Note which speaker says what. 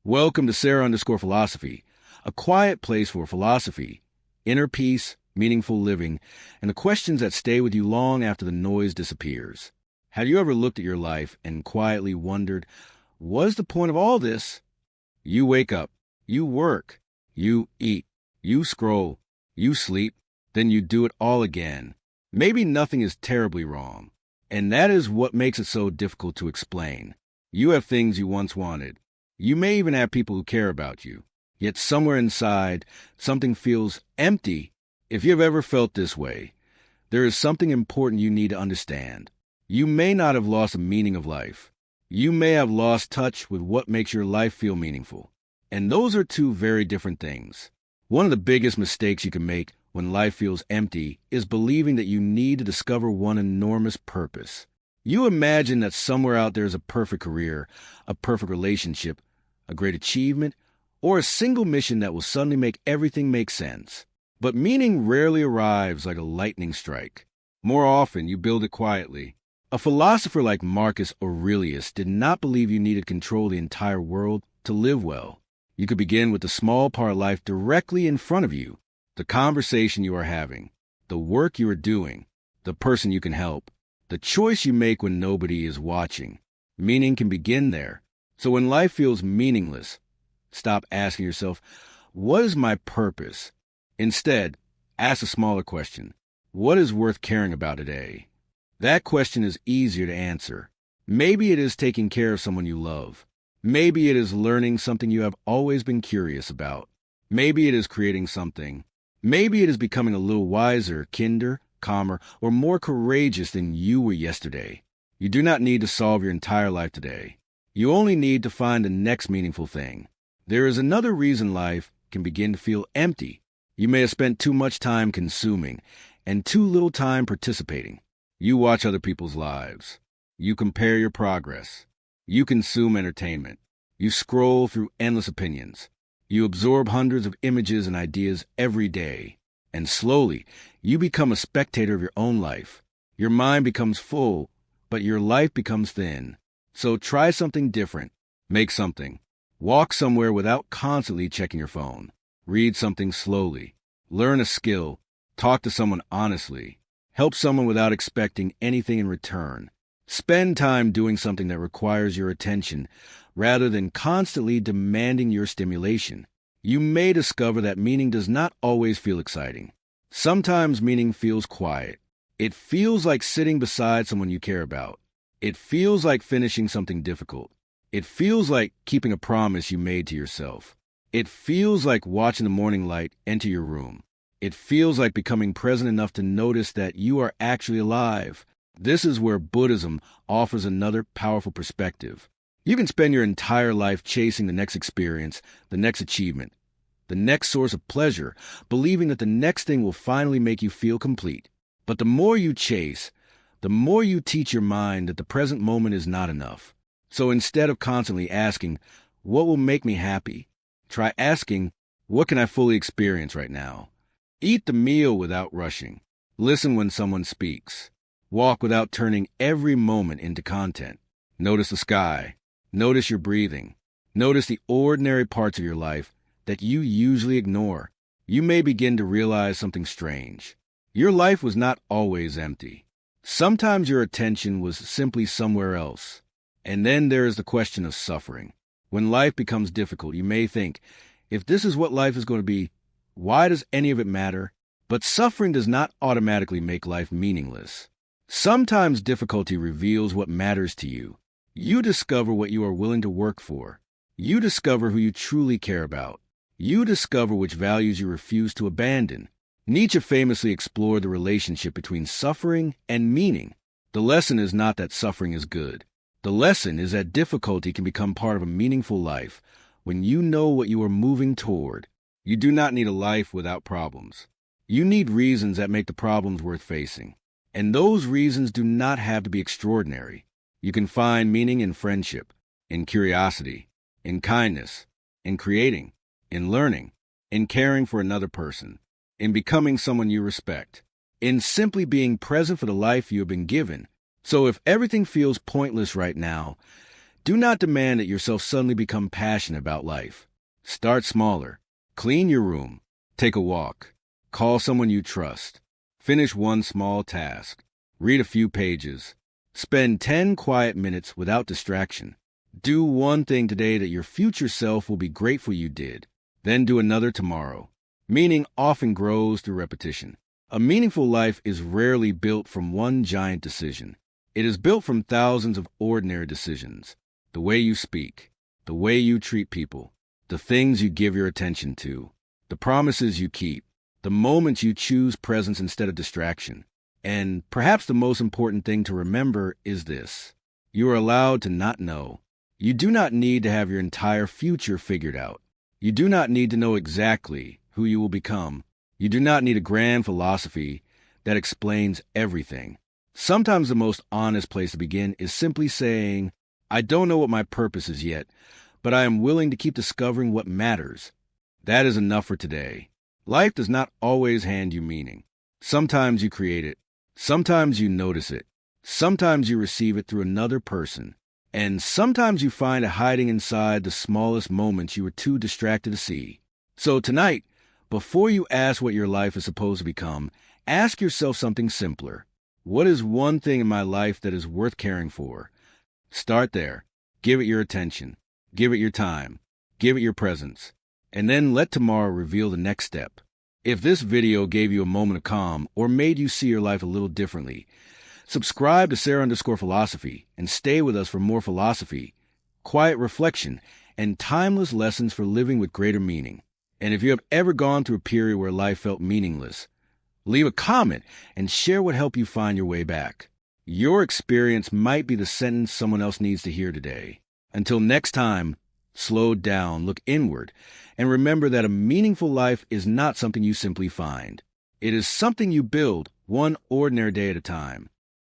Speaker 1: Welcome to Sarah_Philosophy, a quiet place for philosophy, inner peace, meaningful living, and the questions that stay with you long after the noise disappears. Have you ever looked at your life and quietly wondered, what is the point of all this? You wake up, you work, you eat, you scroll, you sleep, then you do it all again. Maybe nothing is terribly wrong, and that is what makes it so difficult to explain. You have things you once wanted. You may even have people who care about you, yet somewhere inside, something feels empty. If you have ever felt this way, there is something important you need to understand. You may not have lost the meaning of life. You may have lost touch with what makes your life feel meaningful. And those are two very different things. One of the biggest mistakes you can make when life feels empty is believing that you need to discover one enormous purpose. You imagine that somewhere out there is a perfect career, a perfect relationship, a great achievement, or a single mission that will suddenly make everything make sense. But meaning rarely arrives like a lightning strike. More often, you build it quietly. A philosopher like Marcus Aurelius did not believe you needed to control the entire world to live well. You could begin with the small part of life directly in front of you, the conversation you are having, the work you are doing, the person you can help, the choice you make when nobody is watching. Meaning can begin there. So when life feels meaningless, stop asking yourself, what is my purpose? Instead, ask a smaller question. What is worth caring about today? That question is easier to answer. Maybe it is taking care of someone you love. Maybe it is learning something you have always been curious about. Maybe it is creating something. Maybe it is becoming a little wiser, kinder, calmer, or more courageous than you were yesterday. You do not need to solve your entire life today. You only need to find the next meaningful thing. There is another reason life can begin to feel empty. You may have spent too much time consuming and too little time participating. You watch other people's lives. You compare your progress. You consume entertainment. You scroll through endless opinions. You absorb hundreds of images and ideas every day. And slowly, you become a spectator of your own life. Your mind becomes full, but your life becomes thin. So try something different. Make something. Walk somewhere without constantly checking your phone. Read something slowly. Learn a skill. Talk to someone honestly. Help someone without expecting anything in return. Spend time doing something that requires your attention rather than constantly demanding your stimulation. You may discover that meaning does not always feel exciting. Sometimes meaning feels quiet. It feels like sitting beside someone you care about. It feels like finishing something difficult. It feels like keeping a promise you made to yourself. It feels like watching the morning light enter your room. It feels like becoming present enough to notice that you are actually alive. This is where Buddhism offers another powerful perspective. You can spend your entire life chasing the next experience, the next achievement, the next source of pleasure, believing that the next thing will finally make you feel complete. But the more you chase, the more you teach your mind that the present moment is not enough. So instead of constantly asking, what will make me happy? Try asking, what can I fully experience right now? Eat the meal without rushing. Listen when someone speaks. Walk without turning every moment into content. Notice the sky. Notice your breathing. Notice the ordinary parts of your life that you usually ignore. You may begin to realize something strange. Your life was not always empty. Sometimes your attention was simply somewhere else. And then there is the question of suffering. When life becomes difficult, you may think, if this is what life is going to be, why does any of it matter? But suffering does not automatically make life meaningless. Sometimes difficulty reveals what matters to you. You discover what you are willing to work for. You discover who you truly care about. You discover which values you refuse to abandon. Nietzsche famously explored the relationship between suffering and meaning. The lesson is not that suffering is good. The lesson is that difficulty can become part of a meaningful life when you know what you are moving toward. You do not need a life without problems. You need reasons that make the problems worth facing. And those reasons do not have to be extraordinary. You can find meaning in friendship, in curiosity, in kindness, in creating, in learning, in caring for another person, in becoming someone you respect, in simply being present for the life you have been given. So if everything feels pointless right now, Do not demand that yourself suddenly become passionate about life. Start smaller. Clean your room. Take a walk. Call someone you trust. Finish one small task. Read a few pages. Spend 10 quiet minutes without distraction. Do one thing today that your future self will be grateful you did. Then do another tomorrow. Meaning often grows through repetition. A meaningful life is rarely built from one giant decision. It is built from thousands of ordinary decisions. The way you speak, the way you treat people, the things you give your attention to, the promises you keep, the moments you choose presence instead of distraction. And perhaps the most important thing to remember is this: you are allowed to not know. You do not need to have your entire future figured out. You do not need to know exactly who you will become. You do not need a grand philosophy that explains everything. Sometimes the most honest place to begin is simply saying, I don't know what my purpose is yet, but I am willing to keep discovering what matters. That is enough for today. Life does not always hand you meaning. Sometimes you create it. Sometimes you notice it. Sometimes you receive it through another person. And sometimes you find it hiding inside the smallest moments you were too distracted to see. So tonight, before you ask what your life is supposed to become, ask yourself something simpler. What is one thing in my life that is worth caring for? Start there. Give it your attention. Give it your time. Give it your presence. And then let tomorrow reveal the next step. If this video gave you a moment of calm or made you see your life a little differently, subscribe to Sarah_Philosophy and stay with us for more philosophy, quiet reflection, and timeless lessons for living with greater meaning. And if you have ever gone through a period where life felt meaningless, leave a comment and share what helped you find your way back. Your experience might be the sentence someone else needs to hear today. Until next time, slow down, look inward, and remember that a meaningful life is not something you simply find. It is something you build one ordinary day at a time.